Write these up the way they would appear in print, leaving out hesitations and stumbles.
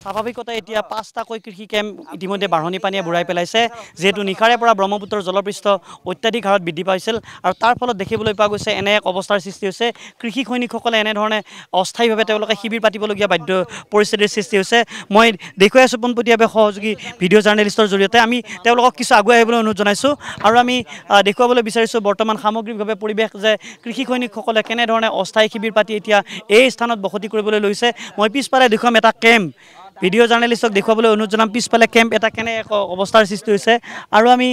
স্বাভাৱিকতে এতিয়া 5টাকৈ কৃষি কেম্প ইতিমধ্যে বাঢ়নি পানীয়ে বুৰাই পেলাইছে যেহেতু নিশাৰে পৰা ব্ৰহ্মপুত্ৰৰ জলপৃষ্ঠ অত্যাধিক হাৰত বৃদ্ধি পাইছিল আৰু তাৰ ফলত দেখিবলৈ পোৱা গৈছে এনে এক অৱস্থাৰ সৃষ্টি হৈছে কৃষি সৈনিকসকলে এনেধৰণে অস্থায়ীভাৱে তেওঁলোকে শিবিৰ পাতিবলগীয়া বাধ্য পৰিস্থিতিৰ সৃষ্টি হৈছে মই দেখুৱাই আছোঁ পোনপটীয়াভাৱে সহযোগী ভিডিঅ' জাৰ্নেলিষ্টৰ জৰিয়তে আমি তেওঁলোকক কিছু আগুৱাই আহিবলৈ অনুৰোধ জনাইছোঁ আৰু আমি দেখুৱাবলৈ বিচাৰিছোঁ বৰ্তমান সামগ্ৰিকভাৱে পৰিৱেশ যে কৃষি সৈনিকসকলে কেনেধৰণে অস্থায়ী শিবিৰ পাতি এতিয়া এই স্থানত বসতি কৰিবলৈ লৈছে মই পিছফালে দেখুৱাম এটা কেম্প ভিডিঅ' জাৰ্নেলিষ্টক দেখুৱাবলৈ অনুৰোধ জনাম পিছফালে কেম্প এটা কেনে এক অৱস্থাৰ সৃষ্টি হৈছে আৰু আমি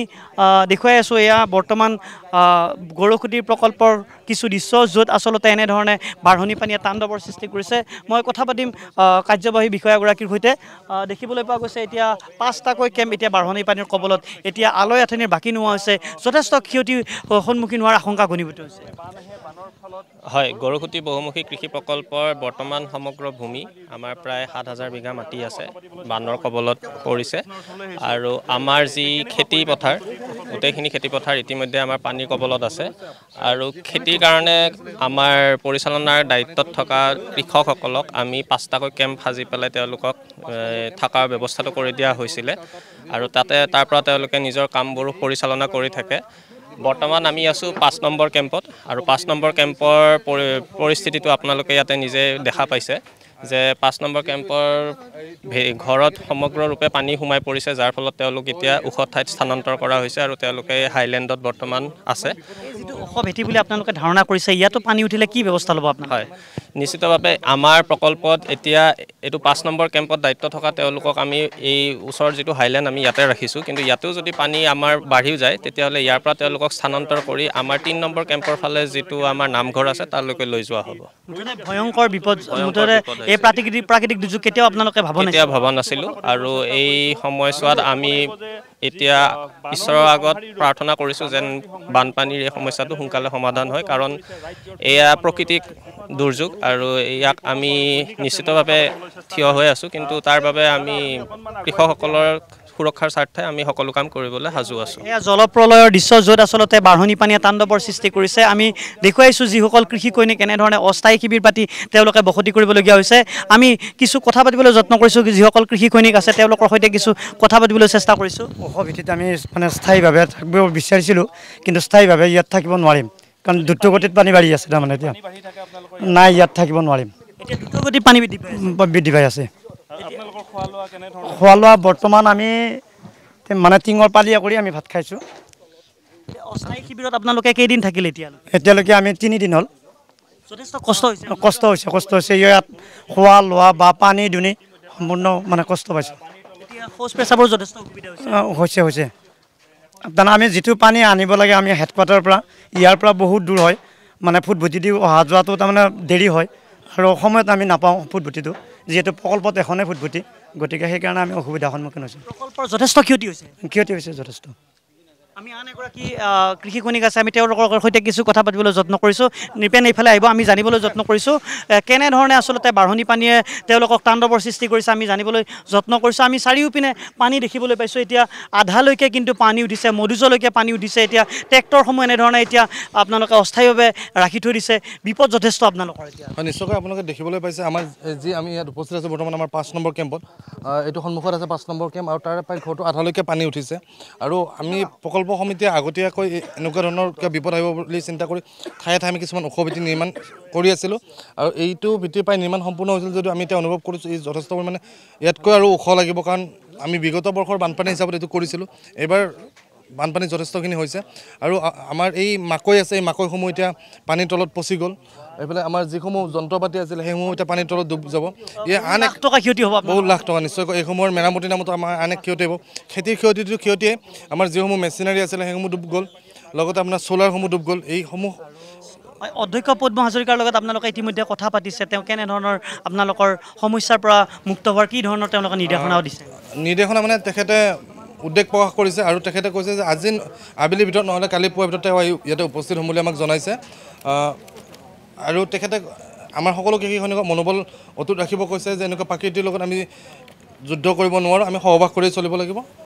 দেখুৱাই আছোঁ এয়া বৰ্তমান গৰুখুঁটিৰ প্ৰকল্পৰ কিছু দৃশ্য য'ত আচলতে এনেধৰণে বাঢ়নি পানীয়ে তাণ্ডৱৰ সৃষ্টি কৰিছে মই কথা পাতিম কাৰ্যবাহী বিষয়াগৰাকীৰ সৈতে দেখিবলৈ পোৱা গৈছে এতিয়া 5টাকৈ কেম্প এতিয়া বাঢ়নি পানীৰ কবলত এতিয়া আলৈ আথেনিৰ বাকী নোহোৱা হৈছে যথেষ্ট ক্ষতিৰ সন্মুখীন হোৱাৰ আশংকা ঘনীভূত হৈছে হয় গৰুখুঁটি বহুমুখী কৃষি প্ৰকল্পৰ বৰ্তমান সমগ্ৰ ভূমি আমাৰ প্ৰায় 7,000 বিঘা মাটি আছে বানৰ কবলত পৰিছে আৰু আমাৰ যি খেতি পথাৰ গোটেইখিনি খেতি পথাৰ ইতিমধ্যে আমাৰ পানীৰ কবলত আছে আৰু খেতিৰ কাৰণে আমাৰ পৰিচালনাৰ দায়িত্বত থকা কৃষকসকলক আমি 5টাকৈ কেম্প সাজি পেলাই তেওঁলোকক থকাৰ ব্যৱস্থাটো কৰি দিয়া হৈছিলে আৰু তাৰ পৰা তেওঁলোকে নিজৰ কামবোৰ পৰিচালনা কৰি থাকে বৰ্তমান আমি আছোঁ 5 নম্বৰ কেম্পত আৰু 5 নম্বৰ কেম্পৰ পৰিস্থিতিটো আপোনালোকে ইয়াতে নিজে দেখা পাইছে যে 5 নম্বৰ কেম্পৰ ঘৰত সমগ্ৰৰূপে পানী সোমাই পৰিছে যাৰ ফলত তেওঁলোক এতিয়া ওখ ঠাইত স্থানান্তৰ কৰা হৈছে আৰু তেওঁলোকে হাইলেণ্ডত বৰ্তমান আছে যিটো ওখ ভেটি বুলি আপোনালোকে ধাৰণা কৰিছে ইয়াতো পানী উঠিলে কি ব্যৱস্থা ল'ব আপোনালোকে হয় নিশ্চিতভাৱে আমাৰ প্ৰকল্পত এতিয়া এইটো 5 নম্বৰ কেম্পত দায়িত্ব থকা তেওঁলোকক আমি এই ওচৰৰ যিটো হাইলেণ্ড আমি ইয়াতে ৰাখিছোঁ কিন্তু ইয়াতেও যদি পানী আমাৰ বাঢ়িও যায় তেতিয়াহ'লে ইয়াৰ পৰা তেওঁলোকক স্থানান্তৰ কৰি আমাৰ 3 নম্বৰ কেম্পৰ ফালে যিটো আমাৰ নামঘৰ আছে তালৈকে লৈ যোৱা হ'ব ভয়ংকৰ বিপদ মুঠতে এই প্ৰাকৃতিক দুৰ্যোগ কেতিয়াও আপোনালোকে ভবা নাছিলোঁ আৰু এই সময়ছোৱাত আমি এতিয়া ঈশ্বৰৰ আগত প্ৰাৰ্থনা কৰিছোঁ যেন বানপানীৰ এই সমস্যাটো সোনকালে সমাধান হয় কাৰণ এয়া প্ৰাকৃতিক দুৰ্যোগ আৰু ইয়াক আমি নিশ্চিতভাৱে থিয় হৈ আছোঁ কিন্তু তাৰ বাবে আমি কৃষকসকলৰ সুৰক্ষাৰ স্বাৰ্থে আমি সকলো কাম কৰিবলৈ সাজু আছোঁ এয়া জলপ্ৰলয়ৰ দৃশ্য য'ত আচলতে বাঢ়নি পানীয়ে তাণ্ডৱৰ সৃষ্টি কৰিছে আমি দেখুৱাইছোঁ যিসকল কৃষি সৈনিক এনেধৰণে অস্থায়ী শিবিৰ পাতি তেওঁলোকে বসতি কৰিবলগীয়া হৈছে আমি কিছু কথা পাতিবলৈ যত্ন কৰিছোঁ যিসকল কৃষি সৈনিক আছে তেওঁলোকৰ সৈতে কিছু কথা পাতিবলৈ চেষ্টা কৰিছোঁ ওখ ভিত্তিত আমি মানে স্থায়ীভাৱে থাকিব বিচাৰিছিলোঁ কিন্তু স্থায়ীভাৱে ইয়াত থাকিব নোৱাৰিম কাৰণ দ্ৰুতগতিত পানী বাঢ়ি আছে তাৰমানে এতিয়া নাই ইয়াত থাকিব নোৱাৰিম এতিয়া দ্ৰুতগতিত পানী বৃদ্ধি পাই আছে খোৱা লোৱা বৰ্তমান আমি মানে টিঙৰ পালিয়া কৰি আমি ভাত খাইছোঁ অস্থায়ী শিবিৰত আপোনালোকে কেইদিন থাকিলে এতিয়ালৈকে আমি 3 দিন হ'ল যথেষ্ট কষ্ট হৈছে ইয়াত খোৱা লোৱা বা পানী দুনি সম্পূৰ্ণ মানে কষ্ট পাইছোঁ এতিয়া শৌচ পেচাবৰ যথেষ্ট অসুবিধা হৈছে তাৰমানে আমি যিটো পানী আনিব লাগে আমি হেডকোৱাৰ্টাৰৰ পৰা ইয়াৰ পৰা বহুত দূৰ হয় মানে ফুটভুটি দি অহা যোৱাটো তাৰমানে দেৰি হয় আৰু সময়ত আমি নাপাওঁ ফুটভুটিটো যিহেতু প্ৰকল্পত এখনেই ফুটভুটি গতিকে সেইকাৰণে আমি অসুবিধাৰ সন্মুখীন হৈছোঁ প্ৰকল্পৰ যথেষ্ট ক্ষতি হৈছে যথেষ্ট আমি আন এগৰাকী কৃষি সৈনিক আছে আমি তেওঁলোকৰ সৈতে কিছু কথা পাতিবলৈ যত্ন কৰিছোঁ নিপেন এইফালে আহিব আমি জানিবলৈ যত্ন কৰিছোঁ কেনেধৰণে আচলতে বাঢ়নি পানীয়ে তেওঁলোকক তাণ্ডৱৰ সৃষ্টি কৰিছে আমি জানিবলৈ যত্ন কৰিছোঁ আমি চাৰিওপিনে পানী দেখিবলৈ পাইছোঁ এতিয়া আধালৈকে কিন্তু পানী উঠিছে মধুজলৈকে পানী উঠিছে এতিয়া ট্ৰেক্টৰসমূহ এনেধৰণে এতিয়া আপোনালোকে অস্থায়ীভাৱে ৰাখি থৈ দিছে বিপদ যথেষ্ট আপোনালোকৰ এতিয়া নিশ্চয়কৈ আপোনালোকে দেখিবলৈ পাইছে আমাৰ যি আমি ইয়াত উপস্থিত আছোঁ বৰ্তমান আমাৰ 5 নম্বৰ কেম্পত এইটো সন্মুখত আছে 5 নম্বৰ কেম্প আৰু তাৰে প্ৰায় ঘৰটো আধালৈকে পানী উঠিছে আৰু আমি প্ৰকল্প সমিতিয়ে আগতীয়াকৈ এনেকুৱা ধৰণৰ কিবা বিপদ আহিব বুলি চিন্তা কৰি ঠায়ে ঠায়ে আমি কিছুমান ওখ ভিত্তি নিৰ্মাণ কৰি আছিলোঁ আৰু এইটো ভিত্তিৰ প্ৰায় নিৰ্মাণ সম্পূৰ্ণ হৈছিল যদিও আমি এতিয়া অনুভৱ কৰিছোঁ এই যথেষ্ট পৰিমাণে ইয়াতকৈ আৰু ওখ লাগিব কাৰণ আমি বিগত বৰ্ষৰ বানপানী হিচাপত এইটো কৰিছিলোঁ এইবাৰ বানপানী যথেষ্টখিনি হৈছে আৰু আমাৰ এই মাকৈ আছে এই মাকৈসমূহ এতিয়া পানীৰ তলত পচি গ'ল এইফালে আমাৰ যিসমূহ যন্ত্ৰপাতি আছিলে সেইসমূহ এতিয়া পানীৰ তলত ডুব যাব আন এক টকা ক্ষতি হ'ব বহুত লাখ টকা নিশ্চয়কৈ এইসমূহৰ মেৰামতিৰ নামতো আমাৰ আন এক ক্ষতি হ'ব খেতিৰ ক্ষতিয়ে আমাৰ যিসমূহ মেচিনাৰী আছিলে সেইসমূহ ডুব গ'ল লগতে আপোনাৰ চ'লাৰসমূহ ডুব গ'ল এইসমূহ অধ্যক্ষ পদ্ম হাজৰিকাৰ লগত আপোনালোকে ইতিমধ্যে কথা পাতিছে তেওঁ কেনেধৰণৰ আপোনালোকৰ সমস্যাৰ পৰা মুক্ত হোৱাৰ কি ধৰণৰ তেওঁলোকে নিৰ্দেশনাও দিছে নিৰ্দেশনা মানে তেখেতে উদ্বেগ প্ৰকাশ কৰিছে আৰু তেখেতে কৈছে যে আজি আবেলিৰ ভিতৰত নহ'লে কালি পুৱাৰ ভিতৰত তেওঁ ইয়াতে উপস্থিত হ'ম বুলি আমাক জনাইছে আৰু তেখেতে আমাৰ সকলো কৃষি সৈনিকক মনোবল অটুট ৰাখিব কৈছে যে এনেকুৱা প্ৰকৃতিৰ লগত আমি যুদ্ধ কৰিব নোৱাৰোঁ আমি সহবাস কৰি চলিব লাগিব